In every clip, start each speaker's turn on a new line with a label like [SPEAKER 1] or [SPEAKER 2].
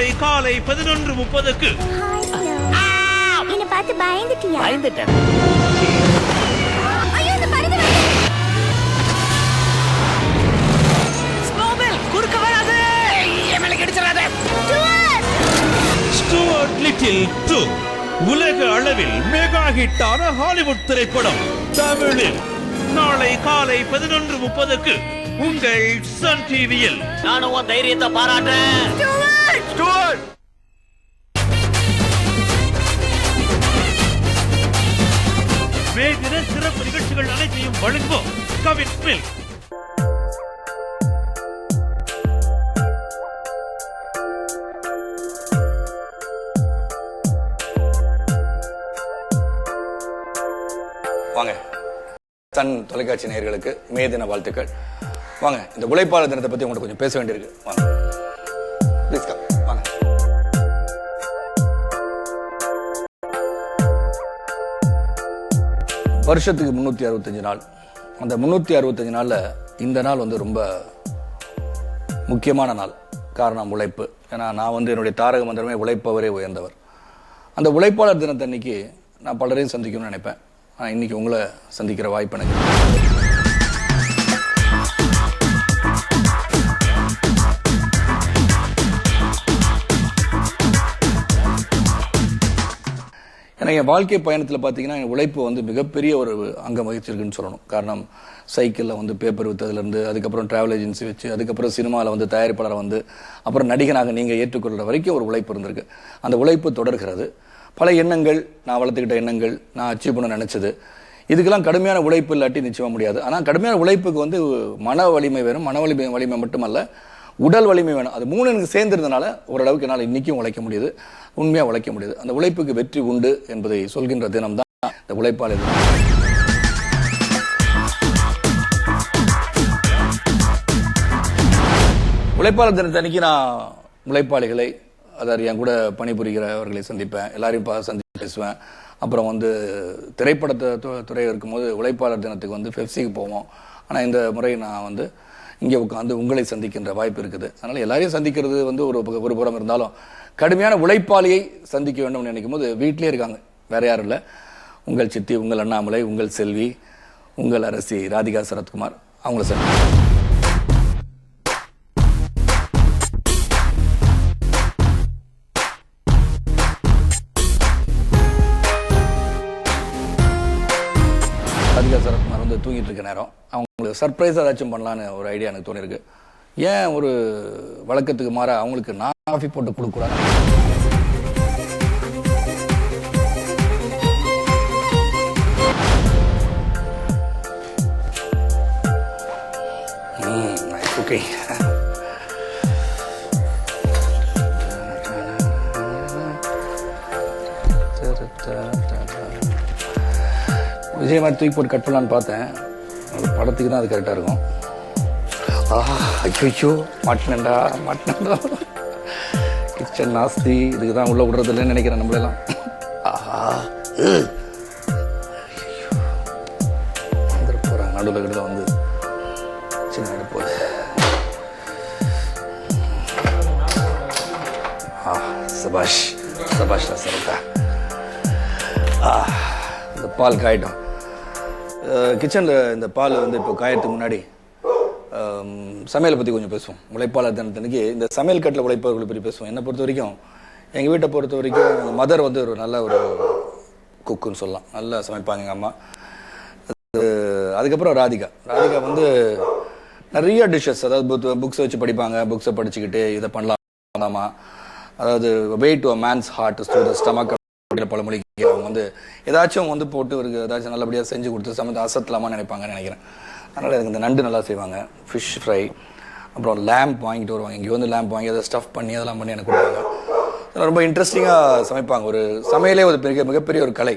[SPEAKER 1] நாளை காலை 11:30க்கு.
[SPEAKER 2] என்ன பார்த்து பயந்துட்டியா?
[SPEAKER 3] பயந்துட்டேன்.
[SPEAKER 2] ஐயோ, இந்த பறவை வருது.
[SPEAKER 3] ஸ்னோபெல் குறுக்க வராதே. எமல கடிச்சறாதே.
[SPEAKER 1] ஸ்டூவர்ட் லிட்டில் 2 உலக அளவில் மெகா ஹிட்டான ஹாலிவுட் திரைப்படம் தமிழில் நாளை காலை 11:30க்கு உங்கள் சன் டிவியில்.
[SPEAKER 3] நானும் உன் தைரியத்தை பாராட்டுறேன். ஸ்டூவர்ட்
[SPEAKER 1] மே தின சிறப்பு நிகழ்ச்சிகள் அனைத்தையும் வழங்குவோம் கவின் மில்க்.
[SPEAKER 4] வாங்க, சன் தொலைக்காட்சி நேயர்களுக்கு மே தின வாழ்த்துக்கள். வாங்க, இந்த உழைப்பாளர் தினத்தை பத்தி உங்கள்கிட்ட கொஞ்சம் பேச வேண்டியிருக்கு. வாங்க ப்ளீஸ் கம், வாங்க. வருஷத்துக்கு 365 நாள். அந்த 365 நாள்ல இந்த நாள் வந்து ரொம்ப முக்கியமான நாள். காரணம் உழைப்பு. ஏன்னா நான் வந்து என்னுடைய தாரக மந்திரமே உழைப்பவரே உயர்ந்தவர். அந்த உழைப்பாளர் தினத்தன்னைக்கு நான் பலரையும் சந்திக்கணும்னு நினைப்பேன். ஆனால் இன்னைக்கு உங்களை சந்திக்கிற வாய்ப்பு எனக்கு. ஏன்னா என் வாழ்க்கை பயணத்தில் பார்த்தீங்கன்னா என் உழைப்பு வந்து மிகப்பெரிய ஒரு அங்கம் வகிச்சிருக்குன்னு சொல்லணும். காரணம் சைக்கிளில் வந்து பேப்பர் விற்றதுலேருந்து, அதுக்கப்புறம் டிராவல் ஏஜென்சி வச்சு, அதுக்கப்புறம் சினிமாவில் வந்து தயாரிப்பாளரை வந்து, அப்புறம் நடிகனாக நீங்கள் ஏற்றுக்கொள்கிற வரைக்கும் ஒரு உழைப்பு இருந்திருக்கு. அந்த உழைப்பு தொடர்கிறது. பல எண்ணங்கள், நான் வளர்த்துக்கிட்ட எண்ணங்கள், நான் அச்சீவ் பண்ண நினைச்சது, இதுக்கெல்லாம் கடுமையான உழைப்பு இல்லாட்டி நிச்சயமா முடியாது. ஆனால் கடுமையான உழைப்புக்கு வந்து மன வலிமை வேணும். மன வலிமை மட்டுமல்ல, உடல் வலிமை வேணும். அது மூணு எனக்கு சேர்ந்திருந்தனால ஓரளவுக்கு என்னால் இன்னைக்கும் உழைக்க முடியுது, உண்மையாக உழைக்க முடியுது. அந்த உழைப்புக்கு வெற்றி உண்டு என்பதை சொல்கின்ற தினம் தான் இந்த உழைப்பாளர் தினம். உழைப்பாளர் தினத்தன்னைக்கு நான் உழைப்பாளிகளை, அதாவது என் கூட பணிபுரிகிறவர்களை சந்திப்பேன், எல்லாரையும் சந்தித்து பேசுவேன். அப்புறம் வந்து திரைப்படத்தை துறை இருக்கும்போது உழைப்பாளர் தினத்துக்கு வந்து பெப்சிக்கு போவோம். ஆனால் இந்த முறை நான் வந்து இங்கே உட்காந்து உங்களை சந்திக்கின்ற வாய்ப்பு இருக்குது. அதனால் எல்லாரையும் சந்திக்கிறது வந்து ஒரு புறம் இருந்தாலும் கடுமையான உழைப்பாளியை சந்திக்க வேண்டும்னு நினைக்கும் போது வீட்டிலே இருக்காங்க, வேற யாரும் இல்லை. உங்கள் சித்தி, உங்கள் அண்ணாமலை, உங்கள் செல்வி, உங்கள் அரசி ராதிகா சரத்குமார், அவங்கள சந்திப்பேன். ராதிகா சரத்குமார் வந்து தூங்கிட்டு இருக்க நேரம் அவங்களுக்கு சர்ப்ரைஸாக ஏதாச்சும் பண்ணலான்னு ஒரு ஐடியா எனக்கு தோணிருக்கு. ஏன் ஒரு வழக்கத்துக்கு மாற அவங்களுக்கு நான் காஃபி போட்டு கொடுக்கூடாது. ஓகே, விஜய் மாதிரி தூக்கி போட்டு கட் பண்ணலான்னு பார்த்தேன். அந்த படத்துக்கு தான் அது கரெக்டாக இருக்கும். ஐயோ, மாட்டினண்டா. கிச்சன் நாஸ்தி, இதுக்கு தான் உள்ள விடுறது இல்லைன்னு நினைக்கிறேன் நம்மளெல்லாம். வந்துட போகிறாங்க நடுவில் கிட்ட வந்து சின்ன போகுது. சபாஷ் சபாஷ் சரக்கா. இந்த பால் காயிட்டோம். கிச்சனில் இந்த பால் வந்து இப்போ காயத்துக்கு முன்னாடி சமையலை பற்றி கொஞ்சம் பேசுவோம். உழைப்பாளர் தினத்தன்னைக்கு இந்த சமையல் கட்டில் உழைப்பவர்களை பற்றி பேசுவோம். என்னை பொறுத்த வரைக்கும், எங்கள் வீட்டை பொறுத்த வரைக்கும் மதர் வந்து ஒரு நல்ல ஒரு குக்குன்னு சொல்லலாம். நல்லா சமைப்பாங்க எங்கள் அம்மா. அதுக்கப்புறம் ராதிகா வந்து நிறைய டிஷ்ஷஸ், அதாவது புக்ஸை வச்சு படிப்பாங்க. புக்ஸை படிச்சுக்கிட்டு இதை பண்ணலாமா, அதாவது way to a man's heart to the stomach பழமொழிக்கு அவங்க வந்து ஏதாச்சும் வந்து போட்டு இவருக்கு ஏதாச்சும் நல்லபடியாக செஞ்சு கொடுத்து சமைத்து அசத்தலாமான்னு நினைப்பாங்கன்னு நினைக்கிறேன். அதனால் எனக்கு இந்த நண்டு நல்லா செய்வாங்க, ஃபிஷ் ஃப்ரை, அப்புறம் லேம்ப் வாங்கிட்டு வருவாங்க. இங்கே வந்து லேம்ப் வாங்கி அதை ஸ்டஃப் பண்ணி அதெல்லாம் பண்ணி எனக்கு கொடுப்பாங்க. அதெல்லாம் ரொம்ப இன்ட்ரெஸ்டிங்காக சமைப்பாங்க. ஒரு சமையலே ஒரு மிகப்பெரிய ஒரு கலை,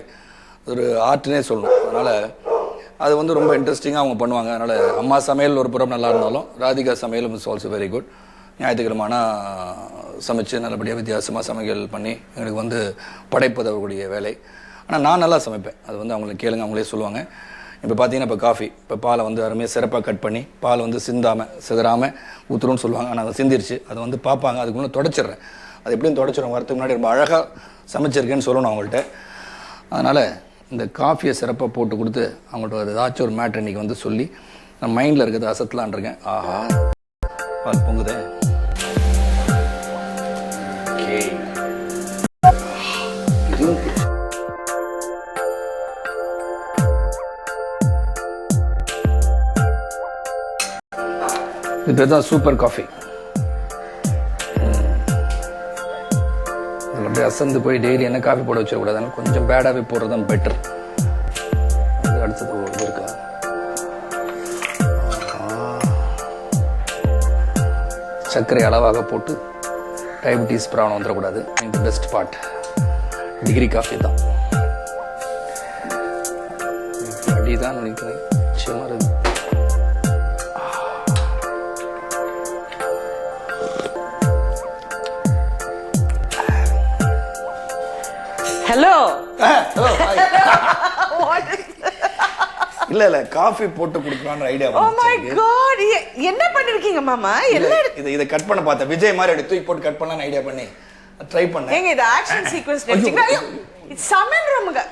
[SPEAKER 4] ஒரு ஆர்ட்னே சொல்லணும். அதனால் அது வந்து ரொம்ப இன்ட்ரெஸ்டிங்காக அவங்க பண்ணுவாங்க. அதனால் அம்மா சமையல் ஒரு புறம் நல்லா இருந்தாலும் ராதிகா சமையலும் இஸ் ஆல்சோ வெரி குட். ஞாயிற்றுக்கிழமான சமைச்சு நல்லபடியாக வித்தியாசமாக சமையல் பண்ணி எங்களுக்கு வந்து படைப்பது அவர்களுடைய வேலை. ஆனால் நான் நல்லா சமைப்பேன். அது வந்து அவங்களுக்கு கேளுங்க, அவங்களே சொல்லுவாங்க. இப்போ பார்த்தீங்கன்னா இப்போ காஃபி, இப்போ பாலை வந்து அருமையாக சிறப்பாக கட் பண்ணி பால் வந்து சிந்தாமல் சிதறாமல் ஊற்றுறோன்னு சொல்லுவாங்க. ஆனால் அதை சிந்திருச்சு, அதை வந்து பார்ப்பாங்க, அதுக்கு முன்னே தொடச்சிடுறேன். அது எப்படியும் தொடச்சிடும். வரதுக்கு முன்னாடி ரொம்ப அழகாக சமைச்சிருக்கேன்னு சொல்லணும் அவங்கள்ட்ட. அதனால் இந்த காஃபியை சிறப்பாக போட்டு கொடுத்து அவங்கள்ட்ட ஒரு ஏதாச்சும் ஒரு மேட்ரு இன்றைக்கி வந்து சொல்லி நான் மைண்டில் இருக்கிறது அசத்தலான் இருக்கேன். ஆஹா அது பொங்குதே. ஓகே இதுவும் இது பேர் தான் சூப்பர் காஃபி. அப்படியே அசந்து போய் டெய்லி என்ன காஃபி போட வச்சிடக்கூடாது, கொஞ்சம் பேடாகவே போடுறது தான் பெட்டர். அது அடுத்தது இது இருக்கா, சர்க்கரை அளவாக போட்டு டயபிட்டிஸ் ப்ராப்ளம் வந்துடக்கூடாது. இந்த பெஸ்ட் பார்ட் டிகிரி காஃபி தான். அப்படிதான் நினைக்கிறேன். சிமருது.
[SPEAKER 5] ஹலோ
[SPEAKER 4] இல்ல காஃபி போட்டு குடிக்கலாம்னு ஐடியா.
[SPEAKER 5] ஓ மை காட், என்ன பண்ணிருக்கீங்க மாமா?
[SPEAKER 4] இத கட் பண்ண பார்த்தேன், விஜய் மாதிரி எடுத்து தூக்கி போட்டு கட் பண்ணலாம்னு ஐடியா பண்ணி ட்ரை பண்ணேன்.
[SPEAKER 5] ஏங்க இது ஆக்ஷன் சீக்வென்ஸ் எடுத்தீங்க. இது சமையல் ரூமுங்க.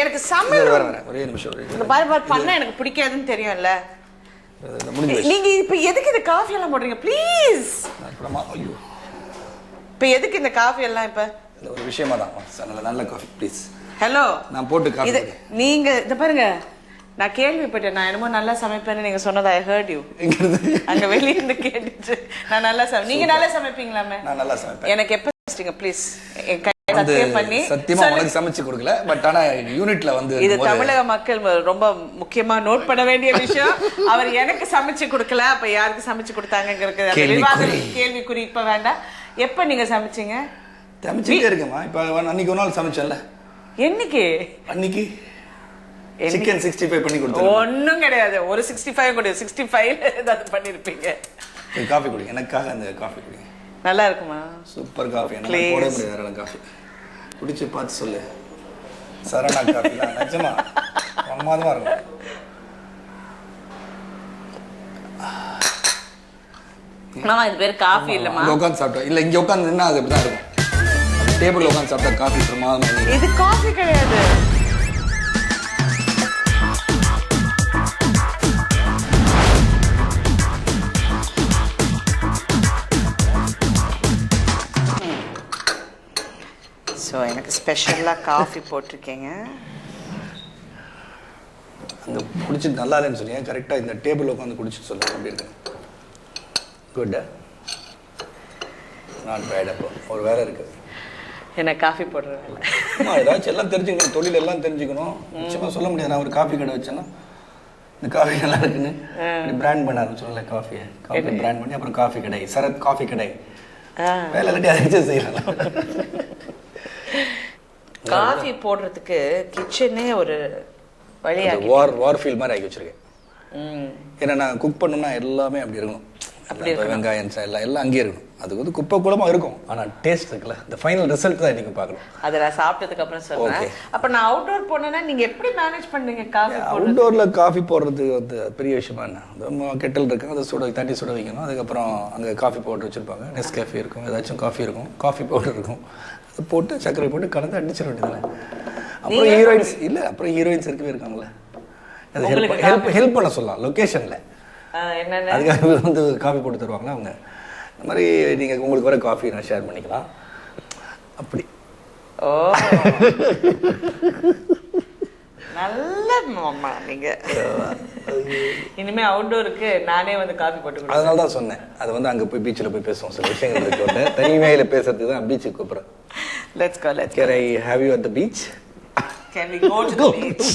[SPEAKER 5] எனக்கு சமையல்
[SPEAKER 4] ஒரே நிமிஷம்.
[SPEAKER 5] இந்த பார் பண்ண எனக்கு பிடிக்காதுன்னு தெரியும்ல. நீங்க இப்ப எதுக்கு இந்த காஃபி எல்லாம் போடுறீங்க ப்ளீஸ்?
[SPEAKER 4] ஐயோ
[SPEAKER 5] இப்ப எதுக்கு இந்த காஃபி எல்லாம்? இப்ப
[SPEAKER 4] ஒரு விஷயமா தான் நல்ல காஃபி ப்ளீஸ்.
[SPEAKER 5] ஹலோ
[SPEAKER 4] நான் போட்டு காஃபி.
[SPEAKER 5] நீங்க இத பாருங்க, நான் கேள்விப்பட்டேன். நான் என்னமோ நல்லா சமைப்பேன்னு நீங்க சொன்னதா ஐ ஹர்ட் யூ. அங்க வெளிய இருந்து கேட்டுச்சு நான் நல்லா நீங்க நல்லா சமைப்பீங்களாமே?
[SPEAKER 4] நான் நல்லா சமைப்பேன்.
[SPEAKER 5] எனக்கு எப்ப சமைச்சீங்க ப்ளீஸ்? என் கையை சத்தியம் பண்ணி.
[SPEAKER 4] சத்தியமா உங்களுக்கு சமைச்சு கொடுக்கல, பட் ஆனா யூனிட்ல வந்து
[SPEAKER 5] இது தமிழக மக்கள் ரொம்ப முக்கியமா நோட் பண்ண வேண்டிய விஷயம். அவர் எனக்கு சமைச்சு கொடுக்கல, அப்ப யாருக்கு சமைச்சு கொடுத்தாங்கிறது கேள்விக்குறி. இப்ப வேண்டாம். எப்ப நீங்க சமைச்சீங்க?
[SPEAKER 4] சமைச்சிட்டே இருக்கேம்மா. இப்ப அன்னைக்கு ஒரு நாள் சமைச்சேன்ல.
[SPEAKER 5] என்னைக்கு?
[SPEAKER 4] அன்னைக்கு சிக்கன் 65 பண்ணி கொடுத்தேன்.
[SPEAKER 5] ஒண்ணும் கிடையாது. ஒரு 65 கூட 65 ஏதாவது பண்ணிருப்பீங்க.
[SPEAKER 4] காஃபி குடிங்க, எனக்காக அந்த காஃபி குடிங்க.
[SPEAKER 5] நல்லா இருக்குமா?
[SPEAKER 4] Super coffee. எனக்கு போட முடியாது வேற காஃபி. குடிச்சு பார்த்து சொல்லு. சரணா காஃபி தான் நிஜமா பிரமாதமா இருக்கும்.
[SPEAKER 5] நான் இது பேர் காஃபி இல்லமா.
[SPEAKER 4] இங்க உட்கார்ந்து சாப்பிட்டோம். இல்ல இங்க உட்கார்ந்து நின்னா அது அப்படிதான் இருக்கும். டேபிள்ல உட்கார்ந்து சாப்பிட்டா காஃபி பிரமாதமா இருக்கும்.
[SPEAKER 5] இது காஃபி கிடையாது. ஸோ எனக்கு ஸ்பெஷலாக காஃபி போட்டிருக்கேங்க.
[SPEAKER 4] அந்த குடிச்சிட்டு நல்லா இல்லைன்னு சொன்னீங்க. கரெக்டாக இந்த டேபிள் உட்காந்து குடிச்சிட்டு சொல்லுங்க அப்படி இருக்கு. Good, not bad. அப்போ ஒரு வேலை இருக்கு.
[SPEAKER 5] என்ன காஃபி போடுற வேலை?
[SPEAKER 4] ஏதாச்சும் எல்லாம் தெரிஞ்சுக்கணும், தொழில் எல்லாம் தெரிஞ்சுக்கணும். நிச்சயமா சொல்ல முடியாது. நான் ஒரு காஃபி கடை வச்சேன்னா இந்த காஃபி நல்லா இருக்குன்னு பிராண்ட் பண்ண ஆரம்பிச்சோம்ல. காஃபி பிராண்ட் பண்ணி அப்புறம் காஃபி கடை, சரத் காஃபி கடை. வேலை இல்லாட்டி அதைச்சும் செய்யலாம்.
[SPEAKER 5] காஃபி போடுறதுக்கு கிச்சனே ஒரு வழியா
[SPEAKER 4] வார் ஃபீல் மாதிரி ஆகி வச்சிருக்கேன். ஏன்னா நான் குக் பண்ணணும்னா எல்லாமே அப்படி இருக்கணும். வெங்காயம் எல்லாம் அங்கேயே இருக்கணும். அதுக்கு வந்து குப்பை கூடமா இருக்கும், ஆனா டேஸ்ட் இருக்குல்ல, இந்த ஃபைனல் ரிசல்ட் தான் இன்னைக்கு பார்க்கணும்.
[SPEAKER 5] அதை நான் சாப்பிட்டதுக்கு அப்புறம் சொல்றேன். அப்ப நான் அவுட்டோர் போனேன்னா நீங்க எப்படி மேனேஜ் பண்ணீங்க காஃபி போடுறது?
[SPEAKER 4] அவுட்டோர்ல காஃபி போடுறது வந்து பெரிய விஷயமா என்ன? கெட்டல் இருக்கு, அதை தண்ணி சுட வைக்கணும். அதுக்கப்புறம் அங்கே காஃபி பவுடர் வச்சிருப்பாங்க, நெஸ்கேஃபே இருக்கும், ஏதாச்சும் காஃபி இருக்கும், காஃபி பவுடர் இருக்கும். அதை போட்டு சர்க்கரை போட்டு கலந்து அடிச்சிட வேண்டியதில்லை. அப்புறம் ஹீரோயின்ஸ் இல்லை, அப்புறம் ஹீரோயின்ஸ் இருக்கவே இருக்காங்களே, அது ஹெல்ப் பண்ண சொல்லலாம் லொக்கேஷன்ல. அதுக்காக வந்து காஃபி போட்டு தருவாங்களா அவங்க. இந்த மாதிரி நீங்கள் உங்களுக்கு வர காஃபி நான் ஷேர் பண்ணிக்கலாம் அப்படி.
[SPEAKER 5] ஓ நல்ல மாமா நீங்க. இனிமே அவுட்டோருக்கு நானே வந்து காஃபி போட்டு.
[SPEAKER 4] அதனால தான் சொன்னேன், அது வந்து அங்கே போய் பீச்சில் போய் பேசுவோம். சில விஷயங்கள் இருக்கு, தனிமையில் பேசுறதுக்கு தான் பீச்சுக்கு கூப்பிட்றேன்.
[SPEAKER 5] Let's go.
[SPEAKER 4] Can I have you at the beach?
[SPEAKER 5] Can we go to the beach?